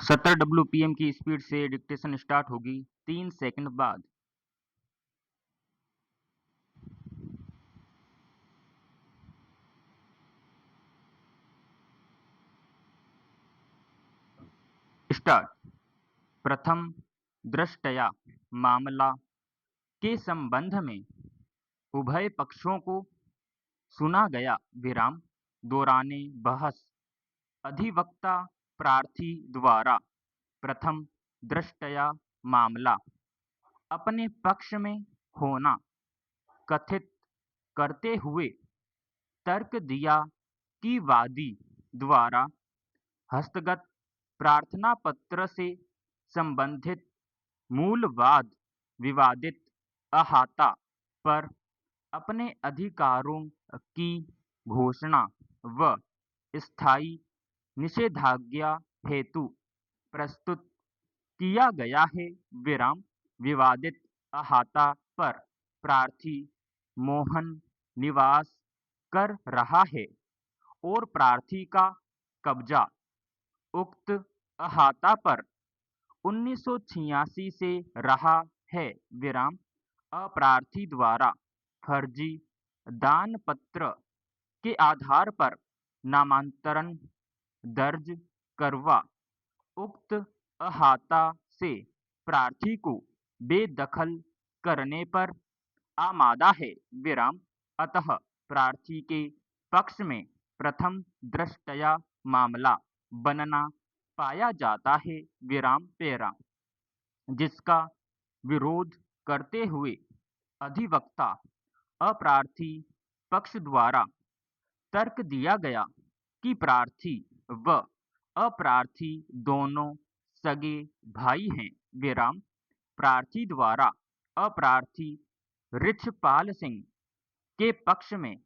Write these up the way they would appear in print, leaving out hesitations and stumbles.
70 WPM की speed से dictation start होगी 3 सेकंड बाद। स्टार्ट। प्रथम दृष्टया मामला के संबंध में उभय पक्षों को सुना गया विराम दौराने बहस अधिवक्ता प्रार्थी द्वारा प्रथम दृष्टया मामला अपने पक्ष में होना कथित करते हुए तर्क दिया कि वादी द्वारा हस्तगत प्रार्थना पत्र से संबंधित मूल वाद विवादित अहाता पर अपने अधिकारों की घोषणा व स्थायी निषेधाज्ञा हेतु प्रस्तुत किया गया है विराम विवादित अहाता पर प्रार्थी मोहन निवास कर रहा है और प्रार्थी का कब्जा उक्त अहाता पर 1986 से रहा है विराम अप्रार्थी द्वारा फर्जी दान पत्र के आधार पर नामांतरण दर्ज करवा उक्त अहाता से प्रार्थी को बेदखल करने पर आमादा है विराम अतः प्रार्थी के पक्ष में प्रथम दृष्टया मामला बनना पाया जाता है विराम पेरा जिसका विरोध करते हुए अधिवक्ता अप्रार्थी पक्ष द्वारा तर्क दिया गया कि प्रार्थी व अप्रार्थी दोनों सगे भाई हैं विराम प्रार्थी द्वारा अप्रार्थी रिछपाल सिंह के पक्ष में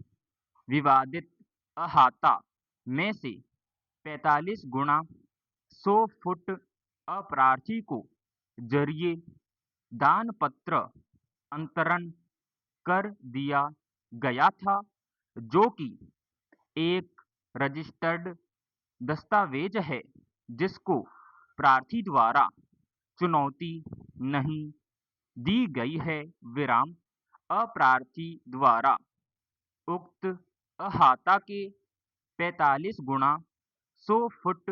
विवादित अहाता में से 45 गुणा 100 फुट अप्रार्थी को जरिए दान पत्र अंतरण कर दिया गया था जो कि एक रजिस्टर्ड दस्तावेज है जिसको प्रार्थी द्वारा चुनौती नहीं दी गई है विराम अप्रार्थी द्वारा उक्त अहाता के 45 गुणा 100 फुट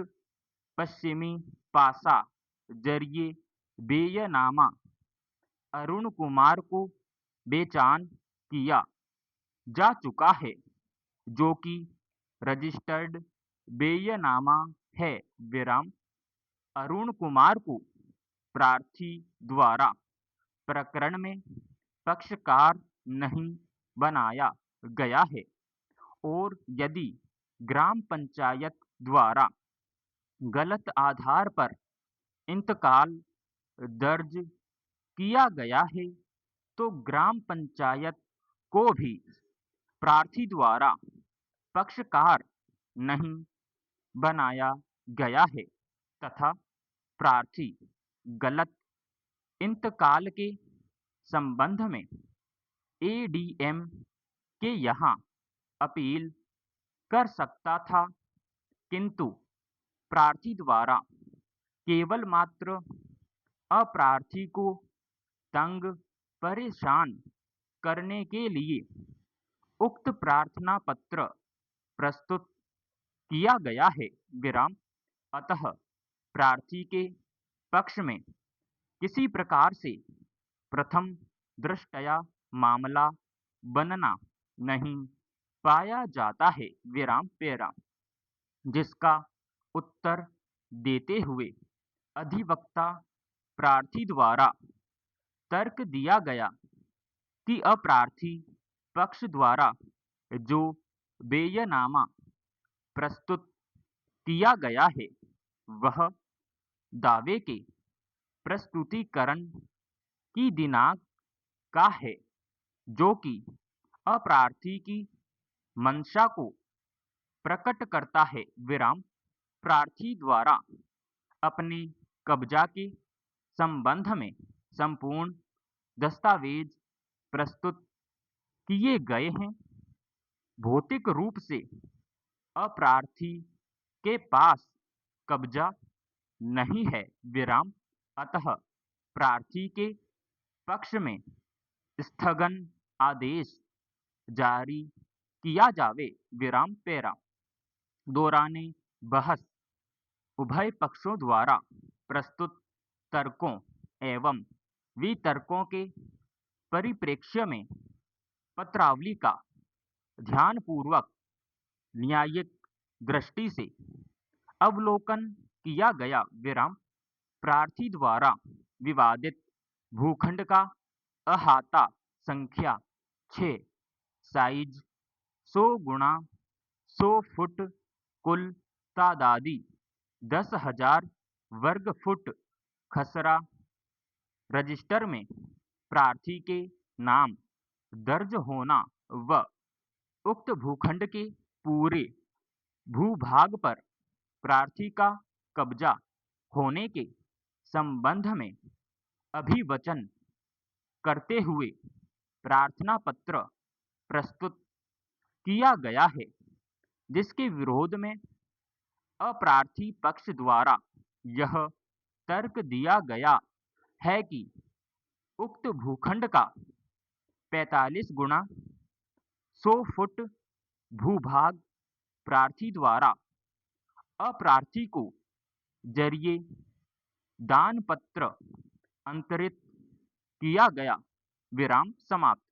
पश्चिमी पासा जरिए बेयनामा अरुण कुमार को बेचान किया जा चुका है जो कि रजिस्टर्ड बेयनामा है विराम अरुण कुमार को प्रार्थी द्वारा प्रकरण में पक्षकार नहीं बनाया गया है और यदि ग्राम पंचायत द्वारा गलत आधार पर इंतकाल दर्ज किया गया है तो ग्राम पंचायत को भी प्रार्थी द्वारा पक्षकार नहीं बनाया गया है तथा प्रार्थी गलत इंतकाल के संबंध में एडीएम के यहाँ अपील कर सकता था किंतु प्रार्थी द्वारा केवल मात्र अप्रार्थी को तंग परेशान करने के लिए उक्त प्रार्थना पत्र प्रस्तुत किया गया है विराम अतः प्रार्थी के पक्ष में किसी प्रकार से प्रथम दृष्टया मामला बनना नहीं पाया जाता है विराम पेरा जिसका उत्तर देते हुए अधिवक्ता प्रार्थी द्वारा तर्क दिया गया कि अप्रार्थी पक्ष द्वारा जो बेयनामा प्रस्तुत किया गया है वह दावे के प्रस्तुतिकरण की दिनांक का है जो कि अप्रार्थी की मंशा को प्रकट करता है विराम प्रार्थी द्वारा अपने कब्जा के संबंध में संपूर्ण दस्तावेज प्रस्तुत किए गए हैं भौतिक रूप से अप्रार्थी के पास कब्जा नहीं है विराम, अतः प्रार्थी के पक्ष में स्थगन आदेश जारी किया जावे विराम पैरा। दौराने बहस उभय पक्षों द्वारा प्रस्तुत तर्कों एवं वितर्कों के परिप्रेक्ष्य में पत्रावली का ध्यानपूर्वक न्यायिक दृष्टि से अवलोकन किया गया विराम। प्रार्थी द्वारा विवादित भूखंड का अहाता संख्या 6, साइज 100 गुणा 100 फुट, कुल तादादी 10,000 वर्ग फुट खसरा रजिस्टर में प्रार्थी के नाम दर्ज होना व उक्त भूखंड के पूरे भूभाग पर प्रार्थी का कब्जा होने के संबंध में अभिवचन करते हुए प्रार्थना पत्र प्रस्तुत किया गया है, जिसके विरोध में अप्रार्थी पक्ष द्वारा यह तर्क दिया गया है कि उक्त भूखंड का 45 गुणा 100 फुट भूभाग प्रार्थी द्वारा अप्रार्थी को जरिए दान पत्र अंतरित किया गया विराम समाप्त।